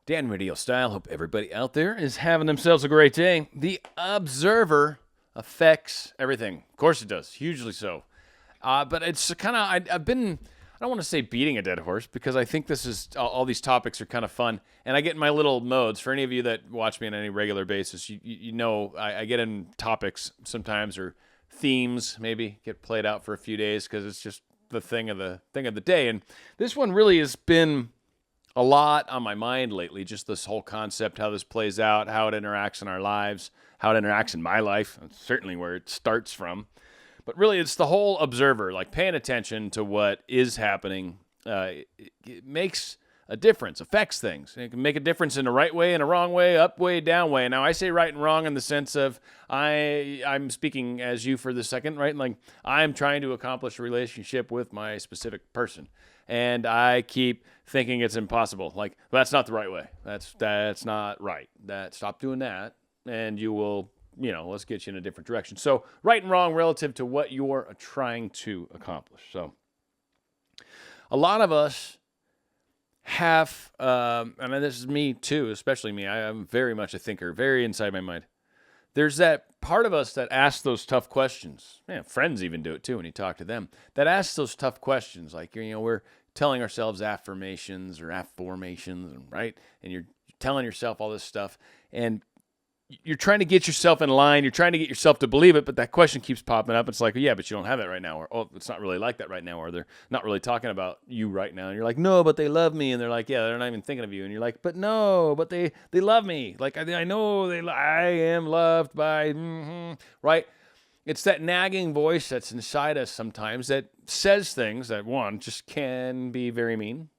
Dan RadioStyle. Hope everybody out there is having themselves a great day. The observer affects everything. Of course it does. Hugely so. But it's kind of, I've been, I don't want to say beating a dead horse because I think this is, all these topics are kind of fun. And I get in my little modes. For any of you that watch me on any regular basis, you know I get in topics sometimes, or themes maybe get played out for a few days because it's just the thing of the day. And this one really has been a lot on my mind lately, just this whole concept, how this plays out, how it interacts in our lives, how it interacts in my life. That's certainly where it starts from. But really, it's the whole observer, like paying attention to what is happening. It makes a difference, affects things. It can make a difference in a right way and a wrong way, up way, down way. Now, I say right and wrong in the sense of I'm speaking as you for the second, right? Like I'm trying to accomplish a relationship with my specific person. And I keep thinking it's impossible. Like, that's not the right way. That's not right. Stop doing that, and you will, let's get you in a different direction. So, right and wrong relative to what you're trying to accomplish. So, a lot of us have, and this is me too, especially me. I'm very much a thinker, very inside my mind. There's that part of us that asks those tough questions. Friends even do it too when you talk to them. That asks those tough questions, like we're telling ourselves affirmations or afformations, right? And you're telling yourself all this stuff, and you're trying to get yourself in line. You're trying to get yourself to believe it, but that question keeps popping up. It's like, yeah, but you don't have that right now, or oh, it's not really like that right now, or they're not really talking about you right now. And you're like, no, but they love me, and they're like, yeah, they're not even thinking of you. And you're like, but no, but they love me. Like I know I am loved by, right? It's that nagging voice that's inside us sometimes that says things that, one, just can be very mean.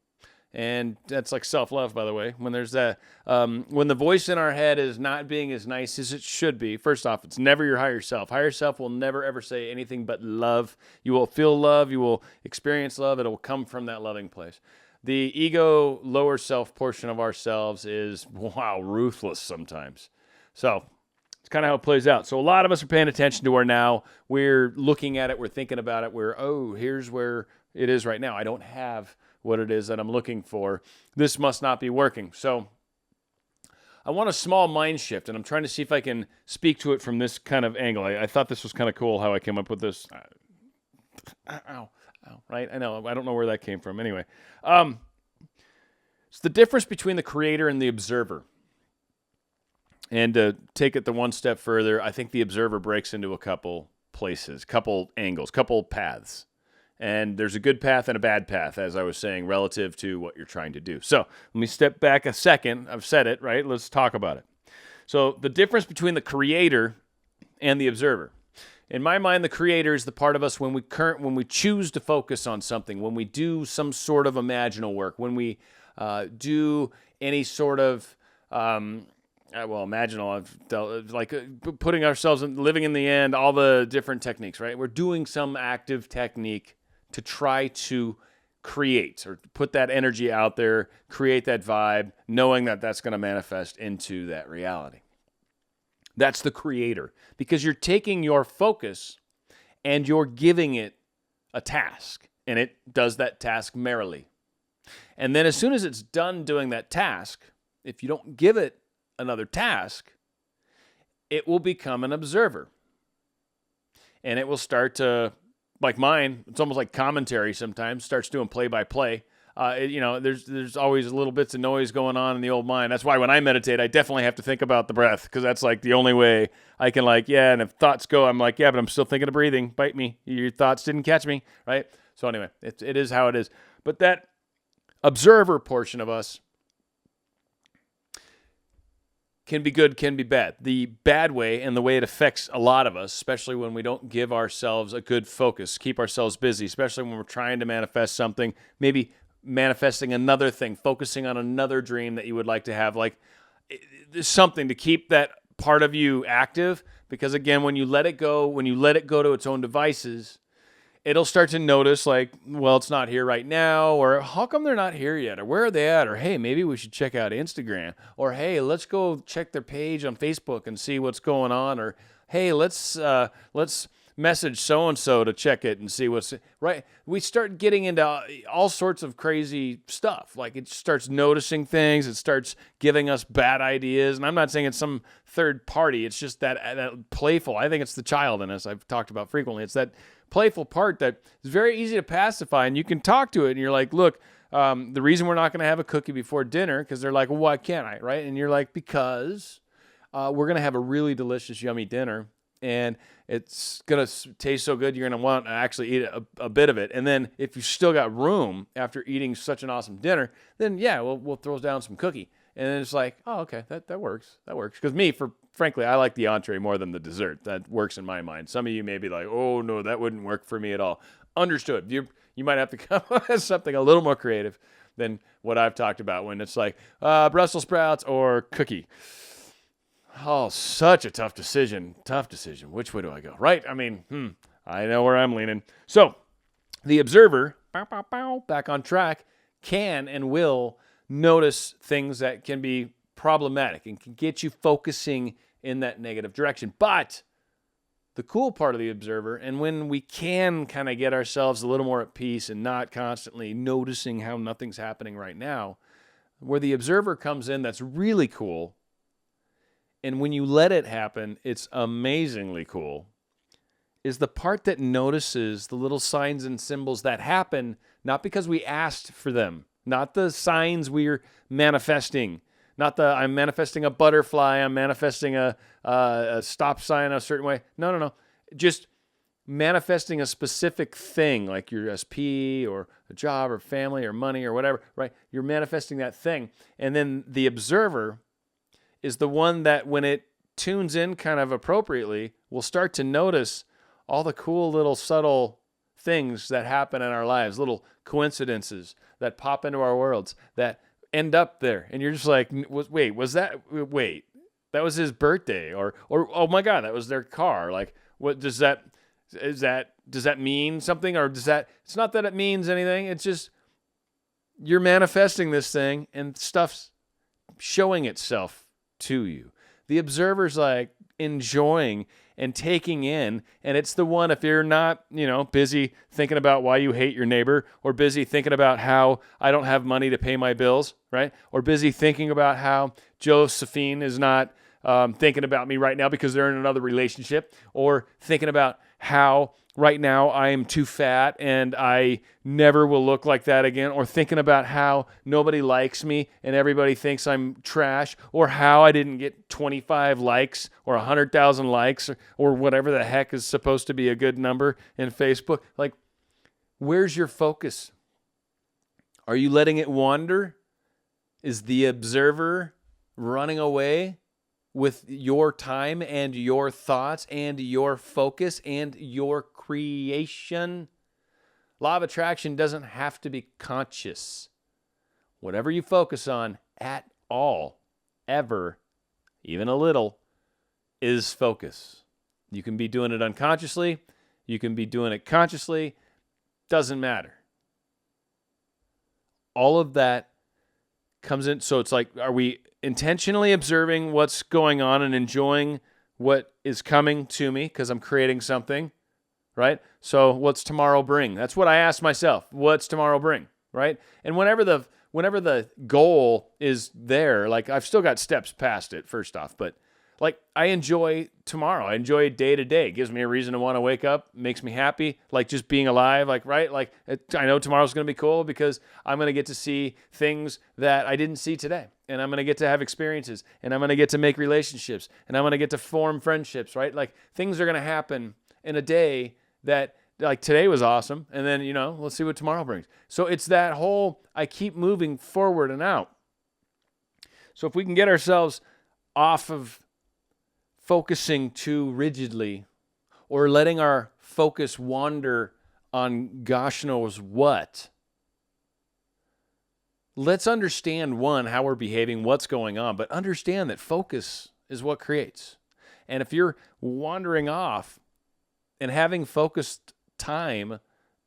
And that's like self-love, by the way. When there's that, when the voice in our head is not being as nice as it should be, first off, it's never your higher self. Higher self will never, ever say anything but love. You will feel love. You will experience love. It will come from that loving place. The ego, lower self portion of ourselves is, wow, ruthless sometimes. So it's kind of how it plays out. So a lot of us are paying attention to where now. We're looking at it. We're thinking about it. Here's where it is right now. I don't have what it is that I'm looking for. This must not be working. So I want a small mind shift, and I'm trying to see if I can speak to it from this kind of angle. I thought this was kind of cool how I came up with this. Ow, right? I know. I don't know where that came from. Anyway, it's the difference between the creator and the observer. And to take it the one step further, I think the observer breaks into a couple places, couple angles, couple paths. And there's a good path and a bad path, as I was saying, relative to what you're trying to do. So let me step back a second. I've said it, right? Let's talk about it. So the difference between the creator and the observer. In my mind, the creator is the part of us when we choose to focus on something, when we do some sort of imaginal work, when we do any sort of imaginal, like putting ourselves in, living in the end, all the different techniques, right? We're doing some active technique to try to create or put that energy out there, create that vibe, knowing that that's going to manifest into that reality. That's the creator, because you're taking your focus and you're giving it a task, and it does that task merrily. And then as soon as it's done doing that task, if you don't give it another task, it will become an observer. And it will start to, like mine, it's almost like commentary sometimes, starts doing play-by-play. There's always little bits of noise going on in the old mind. That's why when I meditate, I definitely have to think about the breath, because that's like the only way I can and if thoughts go, I'm like, yeah, but I'm still thinking of breathing. Bite me. Your thoughts didn't catch me, right? So anyway, it is how it is. But that observer portion of us can be good, can be bad. The bad way, and the way it affects a lot of us, especially when we don't give ourselves a good focus, keep ourselves busy, especially when we're trying to manifest something, maybe manifesting another thing, focusing on another dream that you would like to have, like something to keep that part of you active. Because again, when you let it go to its own devices, it'll start to notice like, well, it's not here right now, or how come they're not here yet, or where are they at, or hey, maybe we should check out Instagram, or hey, let's go check their page on Facebook and see what's going on, or hey, let's message so-and-so to check it and see what's right. We start getting into all sorts of crazy stuff. Like it starts noticing things. It starts giving us bad ideas. And I'm not saying it's some third party. It's just that playful. I think it's the child in us I've talked about frequently. It's that playful part that is very easy to pacify. And you can talk to it and you're like, look, the reason we're not going to have a cookie before dinner, because they're like, well, why can't I, right? And you're like, because we're going to have a really delicious, yummy dinner. And it's going to taste so good, you're going to want to actually eat a bit of it. And then if you've still got room after eating such an awesome dinner, then yeah, we'll throw down some cookie. And then it's like, oh, okay, that works. That works. Because frankly, I like the entree more than the dessert. That works in my mind. Some of you may be like, oh, no, that wouldn't work for me at all. Understood. You might have to come up with something a little more creative than what I've talked about when it's like Brussels sprouts or cookie. Oh, such a tough decision. Tough decision. Which way do I go? Right? I mean, I know where I'm leaning. So, the observer, back on track, can and will notice things that can be problematic and can get you focusing in that negative direction. But the cool part of the observer, and when we can kind of get ourselves a little more at peace and not constantly noticing how nothing's happening right now, where the observer comes in, that's really cool. And when you let it happen, it's amazingly cool, is the part that notices the little signs and symbols that happen, not because we asked for them, not the signs we're manifesting, not I'm manifesting a butterfly, I'm manifesting a stop sign a certain way. No. Just manifesting a specific thing, like your SP or a job or family or money or whatever, right? You're manifesting that thing. And then the observer is the one that when it tunes in kind of appropriately, will start to notice all the cool little subtle things that happen in our lives, little coincidences that pop into our worlds that end up there. And you're just like, wait, that was his birthday or oh my God, that was their car. Like, what does that mean something, or it's not that it means anything. It's just, you're manifesting this thing and stuff's showing itself to you. The observer's like enjoying and taking in, and it's the one, if you're not, busy thinking about why you hate your neighbor, or busy thinking about how I don't have money to pay my bills, right? Or busy thinking about how Josephine is not thinking about me right now because they're in another relationship, or thinking about how right now I am too fat and I never will look like that again, or thinking about how nobody likes me and everybody thinks I'm trash, or how I didn't get 25 likes or 100,000 likes or whatever the heck is supposed to be a good number in Facebook. Like, where's your focus? Are you letting it wander? Is the observer running away with your time and your thoughts and your focus and your creation? Law of attraction doesn't have to be conscious. Whatever you focus on at all, ever, even a little, is focus. You can be doing it unconsciously. You can be doing it consciously. Doesn't matter. All of that comes in. So it's like, are we intentionally observing what's going on and enjoying what is coming to me because I'm creating something, right? So what's tomorrow bring? That's what I ask myself. What's tomorrow bring, right? And whenever the goal is there, like, I've still got steps past it, first off, but like, I enjoy tomorrow. I enjoy day to day. It gives me a reason to want to wake up, makes me happy, like just being alive, like, right? Like, I know tomorrow's going to be cool because I'm going to get to see things that I didn't see today. And I'm going to get to have experiences, and I'm going to get to make relationships, and I'm going to get to form friendships, right? Like, things are going to happen in a day that, like, today was awesome. And then, let's see what tomorrow brings. So it's that whole, I keep moving forward and out. So if we can get ourselves off of focusing too rigidly, or letting our focus wander on gosh knows what, let's understand, one, how we're behaving, what's going on, but understand that focus is what creates. And if you're wandering off and having focused time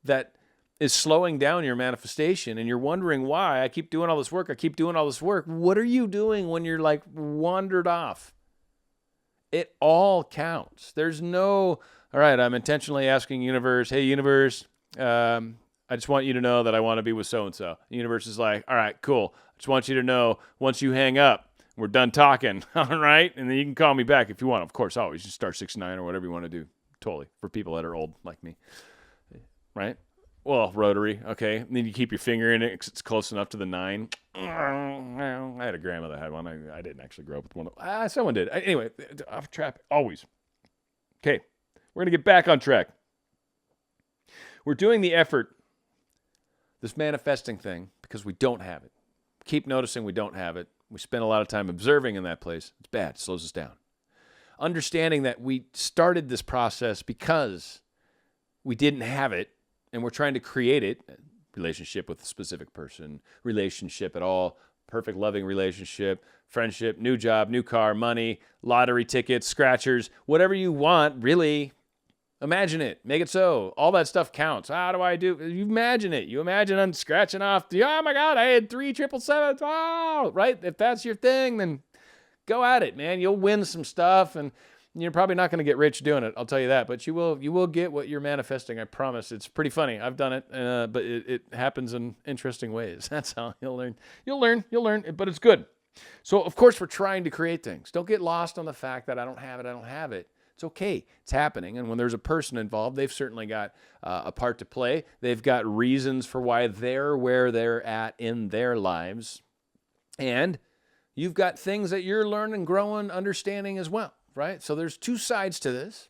that is slowing down your manifestation, and you're wondering why I keep doing all this work, what are you doing when you're like wandered off? It all counts. There's no all right, I'm intentionally asking universe, hey, universe, I just want you to know that I want to be with so-and-so. The universe is like, all right, cool. I just want you to know once you hang up, we're done talking, all right? And then you can call me back if you want. Of course, always just star 69 or whatever you want to do. Totally, for people that are old like me, right? Well, rotary, okay. And then you keep your finger in it because it's close enough to the 9. I had a grandma that had one. I didn't actually grow up with one. Someone did. Anyway, off track, always. Okay, we're going to get back on track. We're doing the effort, this manifesting thing, because we don't have it. Keep noticing we don't have it. We spend a lot of time observing in that place. It's bad. It slows us down. Understanding that we started this process because we didn't have it, and we're trying to create it. Relationship with a specific person, relationship at all, perfect loving relationship, friendship, new job, new car, money, lottery tickets, scratchers, whatever you want, really. Imagine it. Make it so. All that stuff counts. How do I do? You imagine it. You imagine I'm scratching off. Oh my God, I had 3 777s. Oh, right? If that's your thing, then go at it, man. You'll win some stuff, and you're probably not going to get rich doing it. I'll tell you that. But you will get what you're manifesting. I promise. It's pretty funny. I've done it, but it happens in interesting ways. That's how you'll learn. You'll learn. But it's good. So of course we're trying to create things. Don't get lost on the fact that I don't have it. It's okay. It's happening. And when there's a person involved, they've certainly got a part to play. They've got reasons for why they're where they're at in their lives. And you've got things that you're learning, growing, understanding as well, right? So there's 2 sides to this.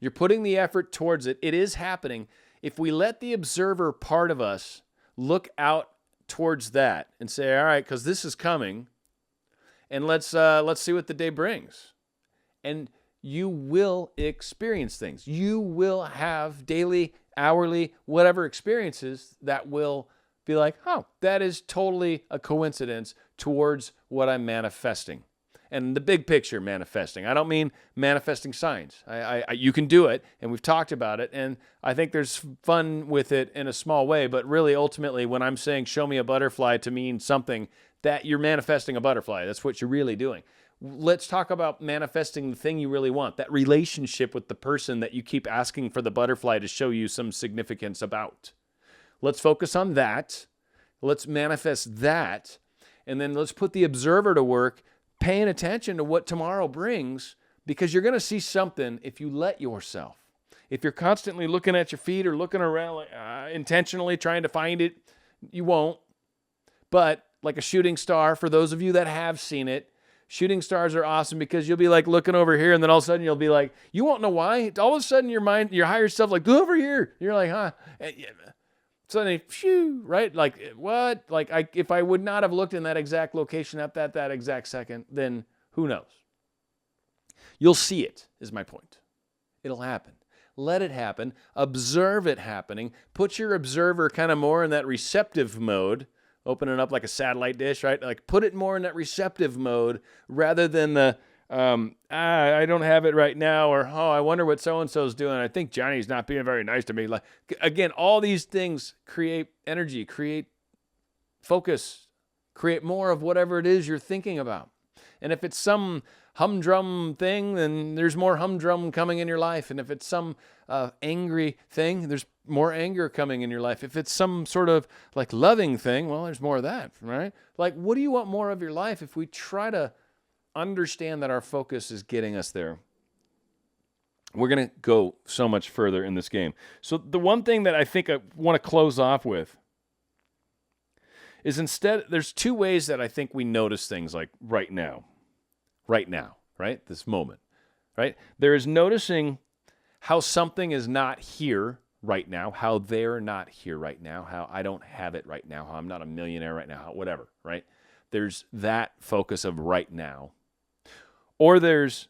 You're putting the effort towards it. It is happening. If we let the observer part of us look out towards that and say, all right, because this is coming, and let's see what the day brings. And you will experience things. You will have daily, hourly, whatever experiences that will be like, oh, that is totally a coincidence towards what I'm manifesting. And the big picture manifesting. I don't mean manifesting signs. You can do it, and we've talked about it, and I think there's fun with it in a small way, but really, ultimately, when I'm saying show me a butterfly to mean something, that you're manifesting a butterfly. That's what you're really doing. Let's talk about manifesting the thing you really want, that relationship with the person that you keep asking for the butterfly to show you some significance about. Let's focus on that. Let's manifest that. And then let's put the observer to work, paying attention to what tomorrow brings, because you're going to see something if you let yourself. If you're constantly looking at your feet or looking around intentionally trying to find it, you won't. But like a shooting star, for those of you that have seen it, shooting stars are awesome because you'll be like looking over here, and then all of a sudden you'll be like, you won't know why. All of a sudden your mind, your higher self, like, go over here. You're like, huh? Suddenly, phew, right? Like, what? Like, if I would not have looked in that exact location at that exact second, then who knows? You'll see it, is my point. It'll happen. Let it happen. Observe it happening. Put your observer kind of more in that receptive mode. Open it up like a satellite dish, right? Like, put it more in that receptive mode rather than the, I don't have it right now, or, oh, I wonder what so-and-so's doing. I think Johnny's not being very nice to me. Like, again, all these things create energy, create focus, create more of whatever it is you're thinking about. And if it's some humdrum thing, then there's more humdrum coming in your life. And if it's some angry thing, there's more anger coming in your life. If it's some sort of like loving thing, well, there's more of that, right? Like, what do you want more of your life? If we try to understand that our focus is getting us there, we're going to go so much further in this game. So the one thing that I think I want to close off with is there's 2 ways that I think we notice things like right now, right? This moment, right? There is noticing how something is not here right now, how they're not here right now, how I don't have it right now, how I'm not a millionaire right now, whatever, right? There's that focus of right now. Or there's,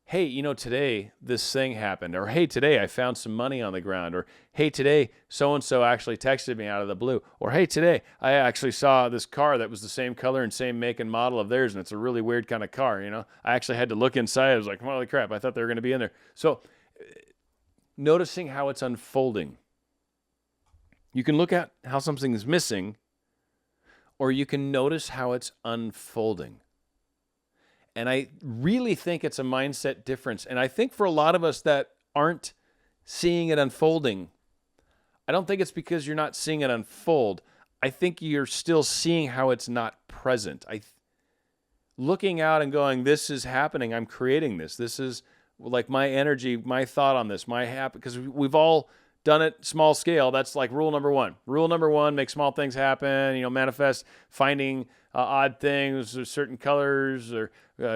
hey, today this thing happened, or hey, today I found some money on the ground, or hey, today so-and-so actually texted me out of the blue, or hey, today I actually saw this car that was the same color and same make and model of theirs, and it's a really weird kind of car, I actually had to look inside. I was like, holy crap, I thought they were going to be in there. So noticing how it's unfolding. You can look at how something is missing, or you can notice how it's unfolding. And I really think it's a mindset difference. And I think for a lot of us that aren't seeing it unfolding, I don't think it's because you're not seeing it unfold. I think you're still seeing how it's not present. Looking out and going, this is happening. I'm creating this. This is like my energy, my thought on this, because we've all done it small scale. That's like rule number one. Rule number one, make small things happen, manifest finding odd things or certain colors or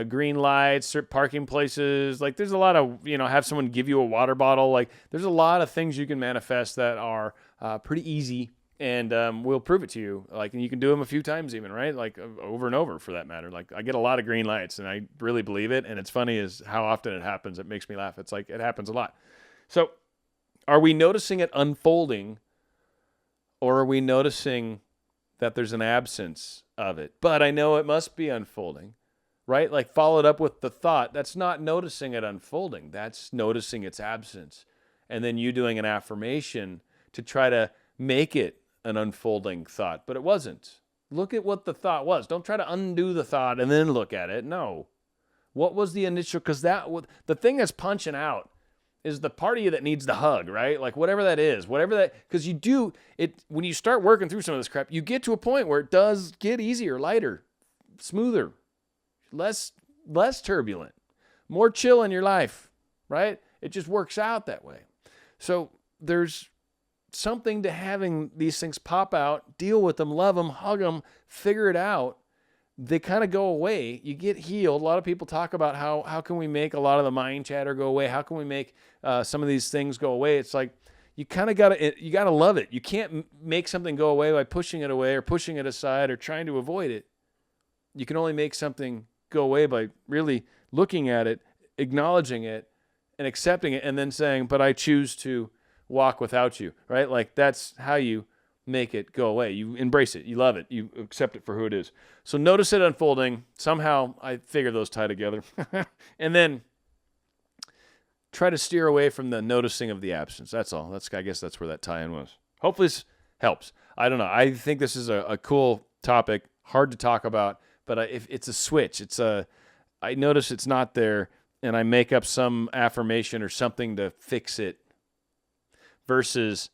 green lights, certain parking places. Like there's a lot of, have someone give you a water bottle. Like there's a lot of things you can manifest that are pretty easy. And we'll prove it to you. Like, and you can do them a few times even, right? Like over and over for that matter. Like I get a lot of green lights and I really believe it. And it's funny is how often it happens. It makes me laugh. It's like, it happens a lot. So are we noticing it unfolding, or are we noticing that there's an absence of it? But I know it must be unfolding, right? Like followed up with the thought. That's not noticing it unfolding. That's noticing its absence. And then you doing an affirmation to try to make it an unfolding thought, but it wasn't. Look at what the thought was. Don't try to undo the thought and then look at it. No. What was the initial? Because the thing that's punching out is the part of you that needs the hug, right? Like whatever that is, because you do it when you start working through some of this crap, you get to a point where it does get easier, lighter, smoother, less turbulent, more chill in your life, right? It just works out that way. So there's something to having these things pop out, deal with them, love them, hug them, figure it out. They kind of go away. You get healed. A lot of people talk about how can we make a lot of the mind chatter go away? How can we make some of these things go away? It's like you kind of gotta love it. You can't make something go away by pushing it away or pushing it aside or trying to avoid it. You can only make something go away by really looking at it, acknowledging it, and accepting it, and then saying, "But I choose to walk without you," right? Like that's how you make it go away. You embrace it. You love it. You accept it for who it is. So notice it unfolding. Somehow I figure those tie together. And then try to steer away from the noticing of the absence. That's all. I guess that's where that tie-in was. Hopefully this helps. I don't know. I think this is a cool topic. Hard to talk about, but if it's a switch. I notice it's not there and I make up some affirmation or something to fix it. Versus,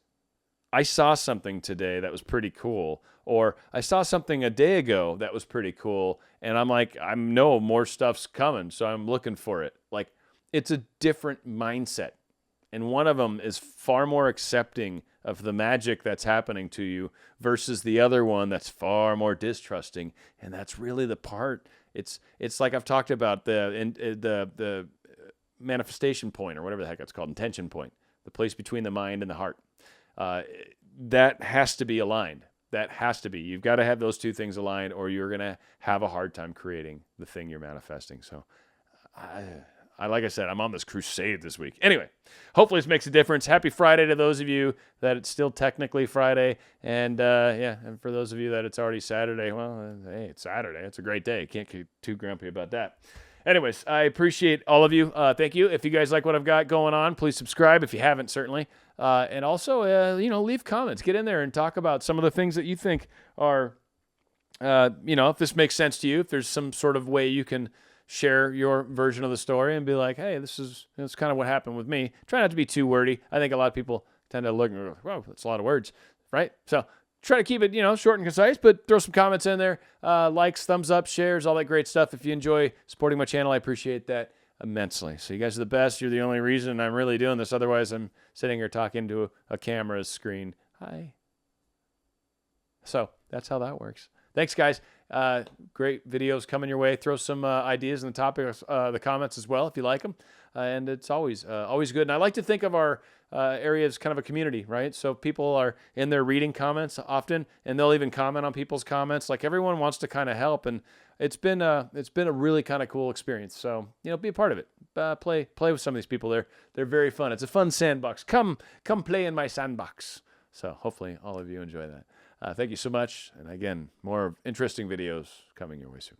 I saw something today that was pretty cool, or I saw something a day ago that was pretty cool, and I'm like, I know more stuff's coming, so I'm looking for it. Like, it's a different mindset, and one of them is far more accepting of the magic that's happening to you versus the other one that's far more distrusting, and that's really the part. It's like I've talked about the manifestation point, or whatever the heck it's called, intention point. The place between the mind and the heart. That has to be aligned. That has to be. You've got to have those two things aligned, or you're going to have a hard time creating the thing you're manifesting. So, like I said, I'm on this crusade this week. Anyway, hopefully this makes a difference. Happy Friday to those of you that it's still technically Friday. And and for those of you that it's already Saturday, well, hey, it's Saturday. It's a great day. Can't get too grumpy about that. Anyways, I appreciate all of you. Thank you. If you guys like what I've got going on, please subscribe if you haven't, certainly. And also, leave comments. Get in there and talk about some of the things that you think are, if this makes sense to you, if there's some sort of way you can share your version of the story and be like, hey, that's kind of what happened with me. Try not to be too wordy. I think a lot of people tend to look and go, whoa, that's a lot of words, right? So try to keep it, short and concise, but throw some comments in there, likes, thumbs up, shares, all that great stuff. If you enjoy supporting my channel, I appreciate that immensely. So you guys are the best. You're the only reason I'm really doing this. Otherwise, I'm sitting here talking to a camera screen. Hi. So that's how that works. Thanks, guys. Great videos coming your way. Throw some ideas in the topics, the comments as well, if you like them. And it's always good. And I like to think of our area as kind of a community, right? So people are in there reading comments often, and they'll even comment on people's comments. Like everyone wants to kind of help, and it's been a really kind of cool experience. So be a part of it. Play with some of these people. They're very fun. It's a fun sandbox. Come play in my sandbox. So hopefully all of you enjoy that. Thank you so much. And again, more interesting videos coming your way soon.